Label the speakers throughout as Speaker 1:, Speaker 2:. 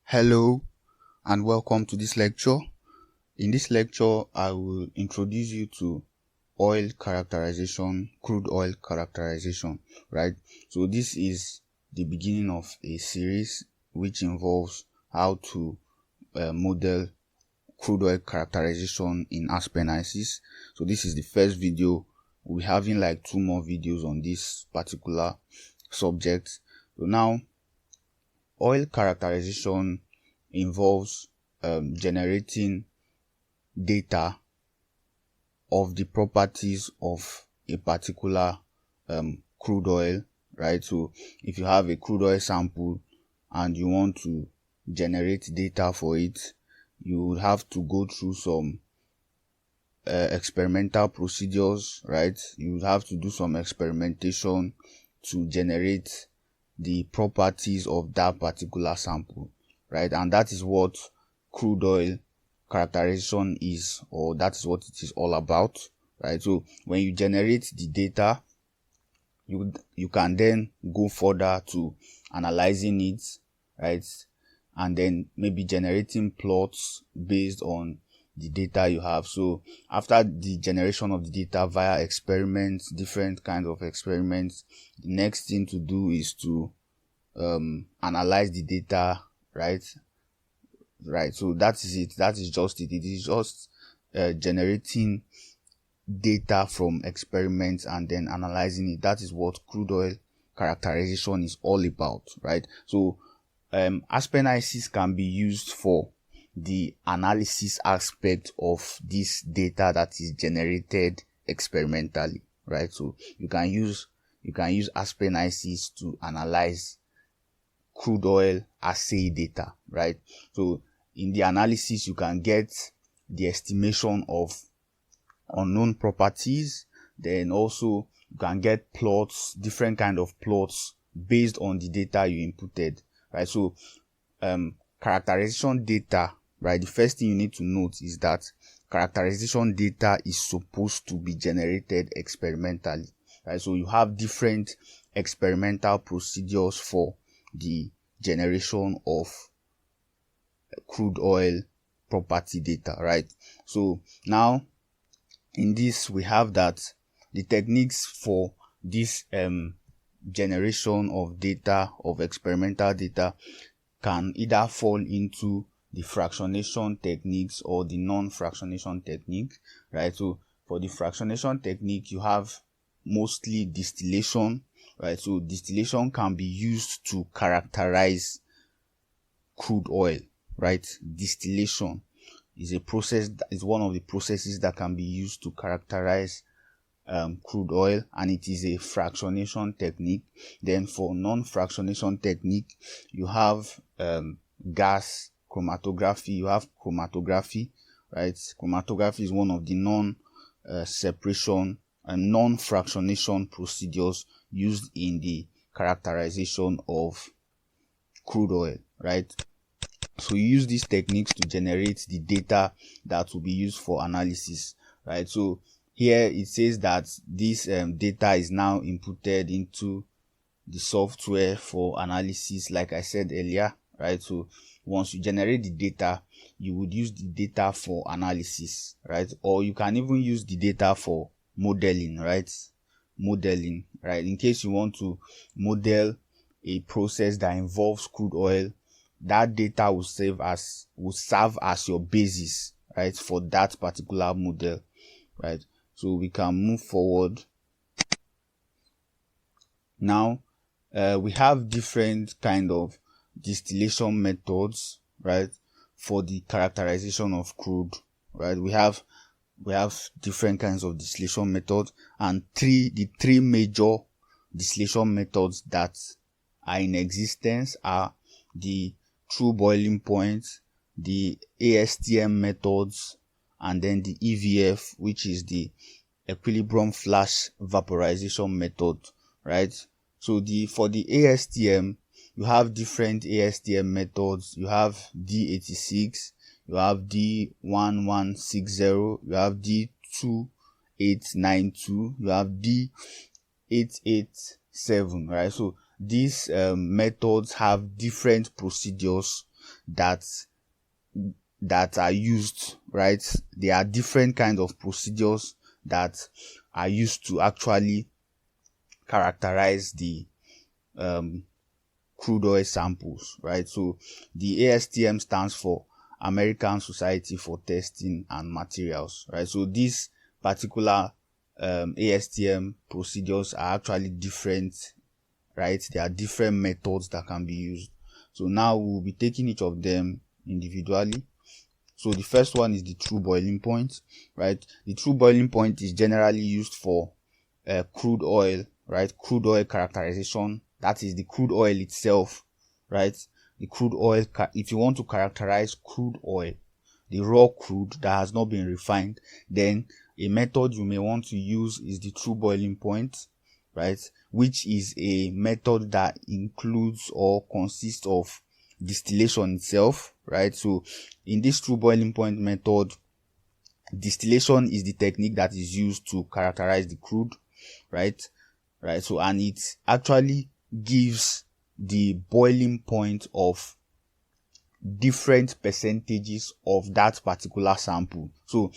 Speaker 1: Hello and welcome to this lecture. In this lecture, I will introduce you to oil characterization, crude oil characterization, right? So this is the beginning of a series which involves how to model crude oil characterization in Assays. So this is the first video. We'll be having like 2 more videos on this particular subject. So now, oil characterization involves generating data of the properties of a particular crude oil, right? So if you have a crude oil sample and you want to generate data for it, you would have to go through some experimental procedures, right? You would have to do some experimentation to generate the properties of that particular sample, right? And that is what crude oil characterization is, or that is what it is all about, right? So when you generate the data, you can then go further to analyzing it, right? And then maybe generating plots based on the data you have. So after the generation of the data via experiments, different kinds of experiments, the next thing to do is to analyze the data, right? So that is it. That is just it. It is just generating data from experiments and then analyzing it. That is what crude oil characterization is all about, right? So Assays can be used for the analysis aspect of this data that is generated experimentally, right? So you can use Assays to analyze crude oil assay data, right? So in the analysis, you can get the estimation of unknown properties. Then also you can get plots, different kind of plots based on the data you inputted, right? So characterization data, right? The first thing you need to note is that characterization data is supposed to be generated experimentally, right? So you have different experimental procedures for the generation of crude oil property data, right? So now in this we have that the techniques for this generation of data, of experimental data, can either fall into the fractionation techniques or the non-fractionation technique, right? So for the fractionation technique, you have mostly distillation, right? So distillation can be used to characterize crude oil, right? Distillation is a process, is one of the processes that can be used to characterize crude oil, and it is a fractionation technique. Then for non-fractionation technique, you have gas chromatography, you have chromatography, right? Chromatography is one of the non-separation and non-fractionation procedures used in the characterization of crude oil, right? So you use these techniques to generate the data that will be used for analysis, right? So here it says that this data is now inputted into the software for analysis, like I said earlier, right? So once you generate the data, you would use the data for analysis, right? Or you can even use the data for modeling, right? Modeling, right? In case you want to model a process that involves crude oil, that data will serve as your basis, right, for that particular model, right? So we can move forward. Now we have different kind of distillation methods, right, for the characterization of crude, right? We have different kinds of distillation methods, and the three major distillation methods that are in existence are the true boiling point, the ASTM methods, and then the EVF, which is the equilibrium flash vaporization method, right? So for the ASTM, you have different ASTM methods. You have D86, you have D1160, you have D2892, you have D887, right? So these methods have different procedures that are used, right? There are different kinds of procedures that are used to actually characterize the crude oil samples, right? So the ASTM stands for American Society for Testing and Materials, right? So these particular ASTM procedures are actually different, right? There are different methods that can be used. So now we'll be taking each of them individually. So the first one is the true boiling point, right? The true boiling point is generally used for crude oil, right? Crude oil characterization. That is the crude oil itself, right? The crude oil, if you want to characterize crude oil, the raw crude that has not been refined, then a method you may want to use is the true boiling point, right? Which is a method that includes or consists of distillation itself, right? So in this true boiling point method, distillation is the technique that is used to characterize the crude, right? So, and it actually gives the boiling point of different percentages of that particular sample. So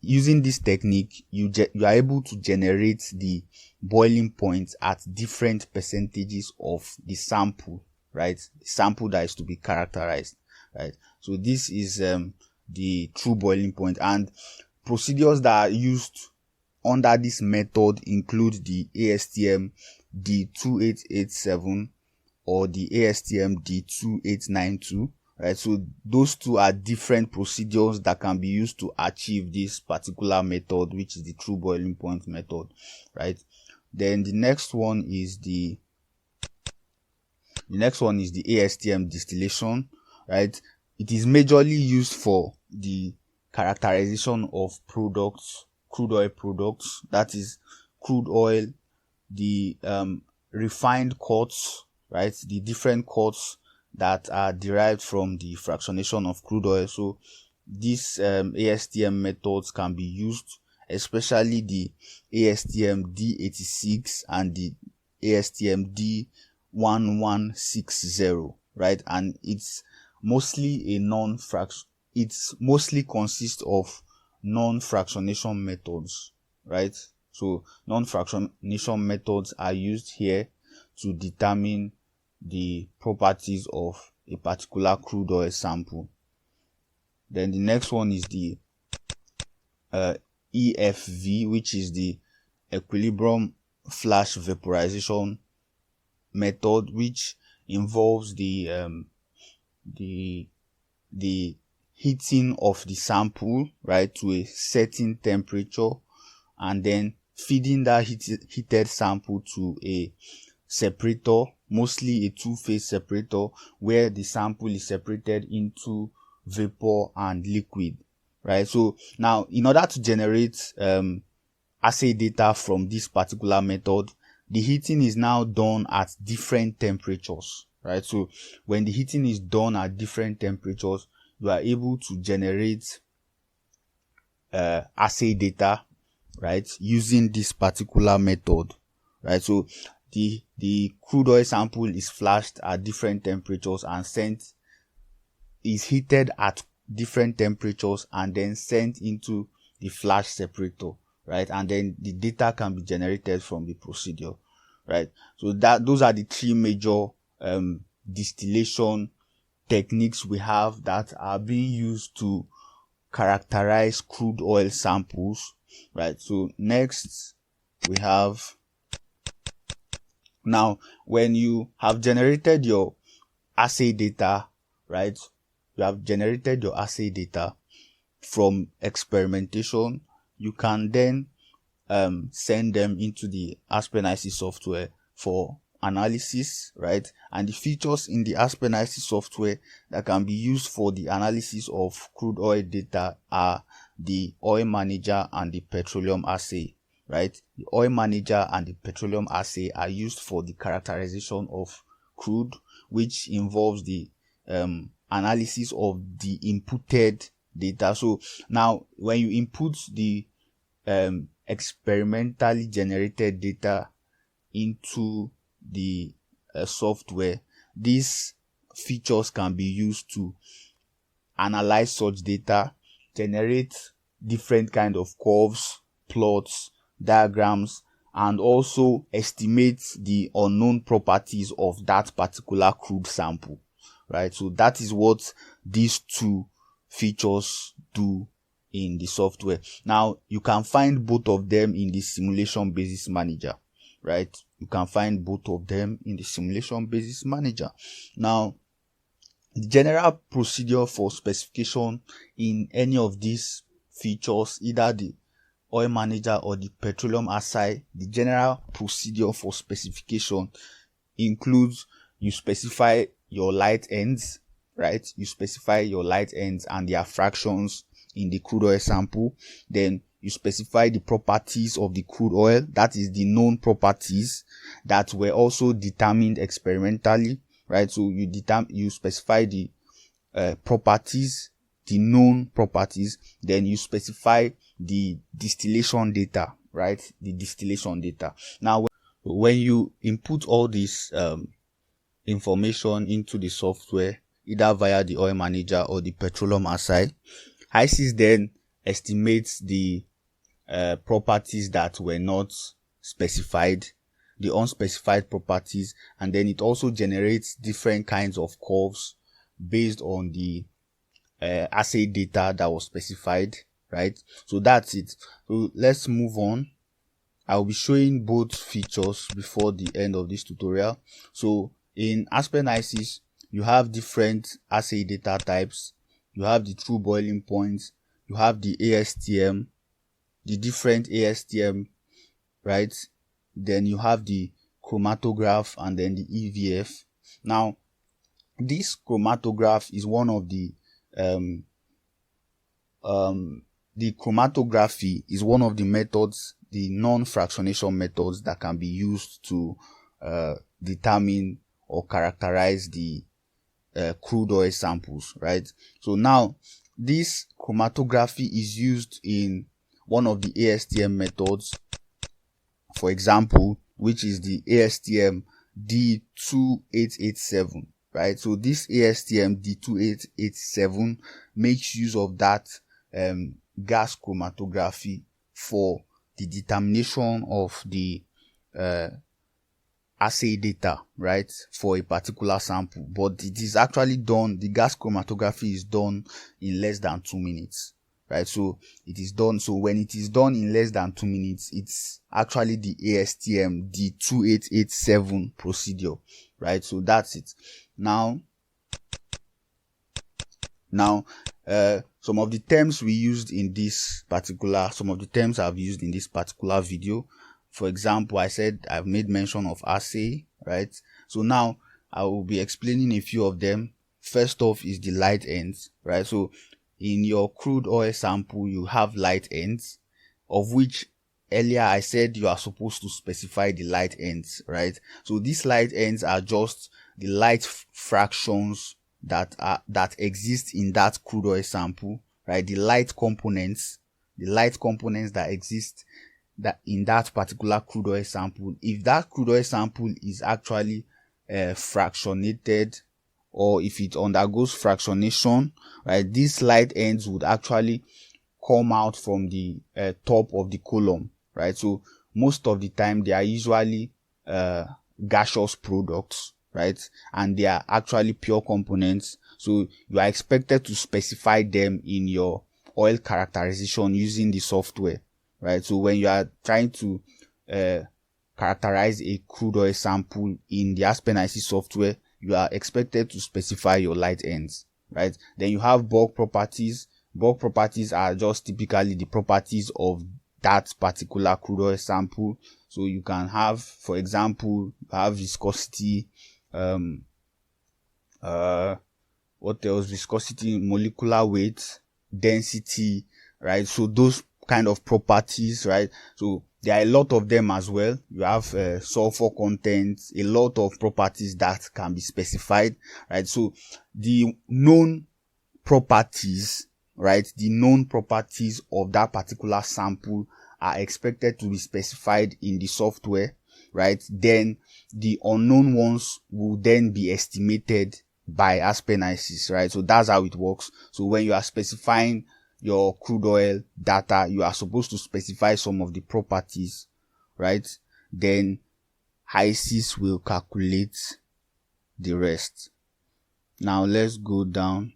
Speaker 1: using this technique, you are able to generate the boiling point at different percentages of the sample, right? The sample that is to be characterized, right? So this is the true boiling point, and procedures that are used under this method include the ASTM D2887 or the ASTM D2892, right? So those two are different procedures that can be used to achieve this particular method, which is the true boiling point method, right? Then the next one is the ASTM distillation, right? It is majorly used for the characterization of products, crude oil products, that is crude oil, the refined cuts, right? The different cuts that are derived from the fractionation of crude oil. So these ASTM methods can be used, especially the ASTM D86 and the ASTM D1160, right? And it's mostly it's mostly consists of non-fractionation methods, right? So non-fractionation methods are used here to determine the properties of a particular crude oil sample. Then the next one is the EFV, which is the equilibrium flash vaporization method, which involves the heating of the sample, right, to a certain temperature, and then feeding that heated sample to a separator, mostly a two-phase separator, where the sample is separated into vapor and liquid, right? So now, in order to generate assay data from this particular method, the heating is now done at different temperatures, right? So when the heating is done at different temperatures, you are able to generate assay data, right, using this particular method, right? So the crude oil sample is flashed at different temperatures and is heated at different temperatures and then sent into the flash separator, right? And then the data can be generated from the procedure, right? So those are the three major distillation techniques we have that are being used to characterize crude oil samples, right? So next we have, now when you have generated your assay data, right, you have generated your assay data from experimentation, you can then send them into the Aspen-IC software for analysis, right? And the features in the Aspen-IC software that can be used for the analysis of crude oil data are the oil manager and the petroleum assay, right? The oil manager and the petroleum assay are used for the characterization of crude, which involves the analysis of the inputted data. So now when you input the experimentally generated data into the software, this features can be used to analyze such data, generate different kind of curves, plots, diagrams, and also estimate the unknown properties of that particular crude sample, right? So that is what these two features do in the software. Now, you can find both of them in the simulation basis manager, right? You can find both of them in the simulation basis manager. Now, the general procedure for specification in any of these features, either the oil manager or the petroleum assay, the general procedure for specification includes you specify your light ends, right? You specify your light ends and their fractions in the crude oil sample. Then you specify the properties of the crude oil, that is the known properties that were also determined experimentally, right? So you specify the properties, the known properties, then you specify the distillation data, right? The distillation data. Now, when you input all this information into the software, either via the oil manager or the petroleum assay, HYSYS then estimates the properties that were not specified, the unspecified properties, and then it also generates different kinds of curves based on the assay data that was specified, right? So that's it. So let's move on. I'll be showing both features before the end of this tutorial. So in HYSYS, you have different assay data types. You have the true boiling points, you have the ASTM, the different ASTM, right? Then you have the chromatograph and then the EVF. Now, this chromatograph is one of the chromatography is one of the methods, the non-fractionation methods that can be used to determine or characterize the crude oil samples, right? So now this chromatography is used in one of the ASTM methods, for example, which is the ASTM D2887, right? So this ASTM D2887 makes use of that gas chromatography for the determination of the assay data, right, for a particular sample. But it is actually done, the gas chromatography is done in less than 2 minutes, right? So it is done, so when it is done in less than 2 minutes, it's actually the ASTM D2887 procedure, right? So that's it. Now some of the terms we used in this particular, some of the terms I've used in this particular video. For example, I said I've made mention of assay, right? So now I will be explaining a few of them. First off is the light ends, right? So in your crude oil sample, you have light ends, of which earlier I said you are supposed to specify the light ends, right? So these light ends are just the light fractions that exist in that crude oil sample, right? The light components that exist that in that particular crude oil sample. If that crude oil sample is actually fractionated, or if it undergoes fractionation, right, these light ends would actually come out from the top of the column, right? So most of the time they are usually gaseous products, right, and they are actually pure components. So you are expected to specify them in your oil characterization using the software, right? So when you are trying to characterize a crude oil sample in the HYSYS software, you are expected to specify your light ends, right? Then you have bulk properties. Bulk properties are just typically the properties of that particular crude oil sample. So you can have, for example, have viscosity, what else? Viscosity, molecular weight, density, right? So those kind of properties, right? So there are a lot of them as well. You have sulfur content, a lot of properties that can be specified, right? So the known properties, right, the known properties of that particular sample are expected to be specified in the software, right? Then the unknown ones will then be estimated by aspenysis, right? So that's how it works. So when you are specifying your crude oil data, you are supposed to specify some of the properties, right? Then HYSYS will calculate the rest. Now let's go down.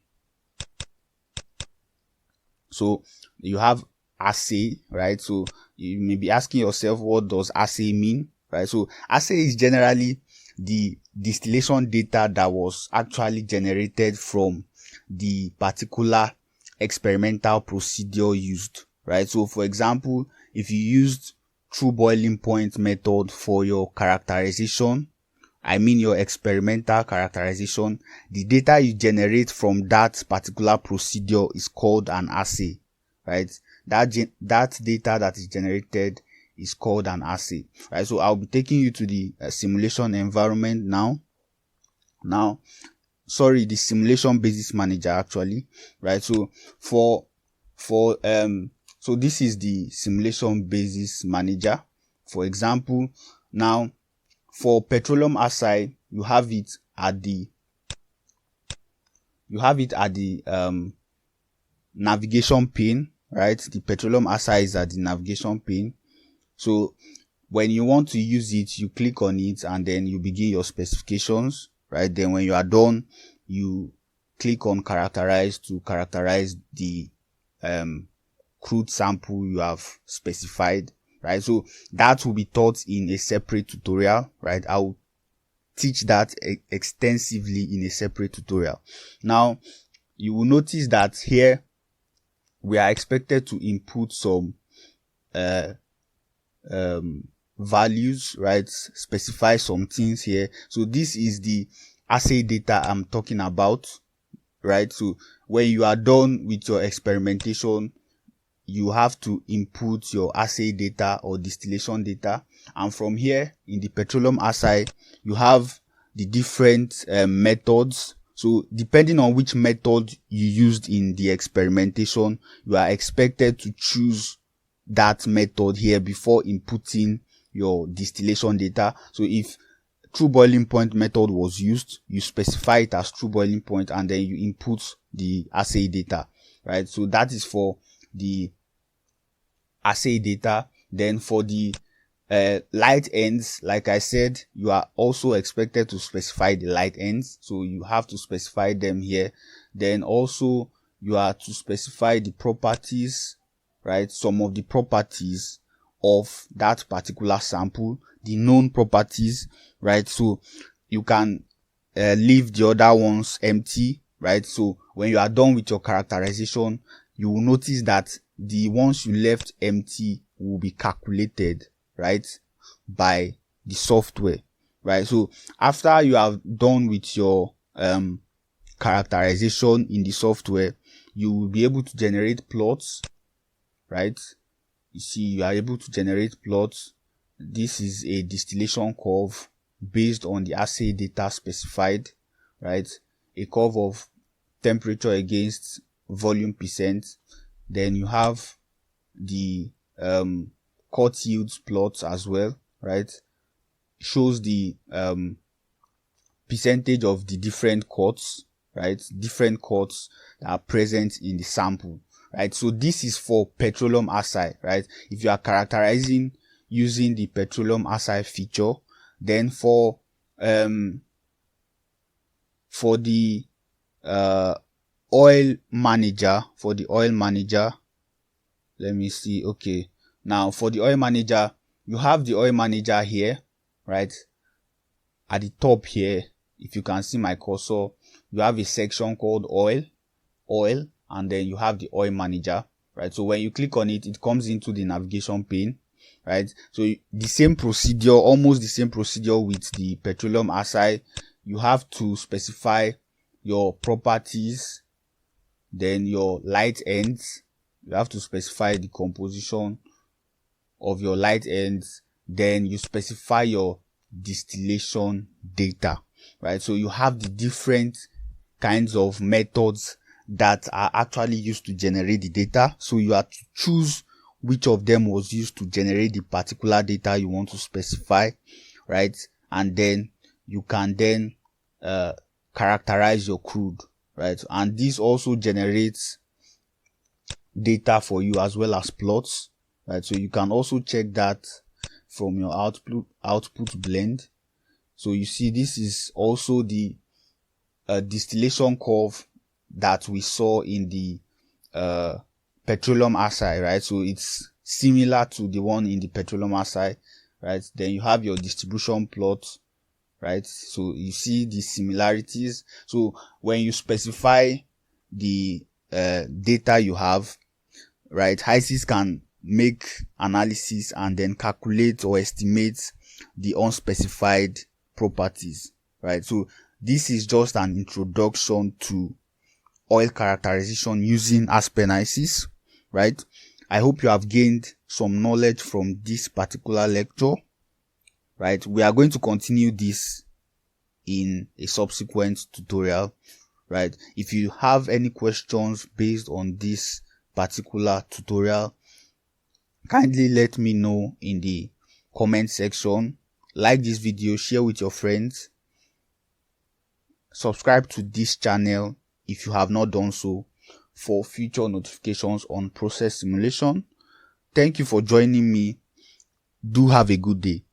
Speaker 1: So you have assay, right? So you may be asking yourself, what does assay mean, right? So assay is generally the distillation data that was actually generated from the particular experimental procedure used, right? So for example, if you used true boiling point method for your characterization, I mean your experimental characterization, the data you generate from that particular procedure is called an assay, right? That data that is generated is called an assay, right? So I'll be taking you to the simulation environment now. The simulation basis manager actually, right? So so this is the simulation basis manager. For example, now for Petroleum Assay, you have it at the navigation pane, right? The Petroleum Assay is at the navigation pane. So when you want to use it, you click on it and then you begin your specifications, right? Then when you are done, you click on characterize to characterize the crude sample you have specified, right? So that will be taught in a separate tutorial, right? I will teach that extensively in a separate tutorial. Now you will notice that here we are expected to input some values, right? Specify some things here. So this is the assay data I'm talking about, right? So when you are done with your experimentation, you have to input your assay data or distillation data, and from here in the Petroleum Assay you have the different methods. So depending on which method you used in the experimentation, you are expected to choose that method here before inputting your distillation data. So if true boiling point method was used, you specify it as true boiling point and then you input the assay data, right? So that is for the assay data. Then for the light ends, like I said, you are also expected to specify the light ends, so you have to specify them here. Then also you are to specify the properties, right? Some of the properties of that particular sample, the known properties, right? So you can leave the other ones empty, right? So when you are done with your characterization, you will notice that the ones you left empty will be calculated, right, by the software, right? So after you have done with your characterization in the software, you will be able to generate plots, right? You see, you are able to generate plots. This is a distillation curve based on the assay data specified, right? A curve of temperature against volume percent. Then you have the cut yields plots as well, right? Shows the percentage of the different cuts, right? Different cuts that are present in the sample, right? So this is for Petroleum Assay, right? If you are characterizing using the Petroleum Assay feature, then for the oil manager, let me see. Okay, now for the oil manager, you have the oil manager here, right? At the top here, if you can see my cursor, you have a section called oil, and then you have the oil manager, right? So when you click on it, it comes into the navigation pane, right? So the same procedure, almost the same procedure with the Petroleum Assay. You have to specify your properties, then your light ends. You have to specify the composition of your light ends. Then you specify your distillation data, right? So you have the different kinds of methods that are actually used to generate the data. So you have to choose which of them was used to generate the particular data you want to specify, right? And then you can then characterize your crude, right? And this also generates data for you as well as plots, right? So you can also check that from your output blend. So you see, this is also the distillation curve that we saw in the Petroleum Assay, right? So it's similar to the one in the Petroleum Assay, right? Then you have your distribution plot, right? So you see the similarities. So when you specify the data you have, right, HYSYS can make analysis and then calculate or estimate the unspecified properties, right? So this is just an introduction to oil characterization using Aspen-HYSYS, right? I hope you have gained some knowledge from this particular lecture, right? We are going to continue this in a subsequent tutorial, right? If you have any questions based on this particular tutorial, kindly let me know in the comment section. Like this video, share with your friends, subscribe to this channel if you have not done so for future notifications on process simulation. Thank you for joining me. Do have a good day.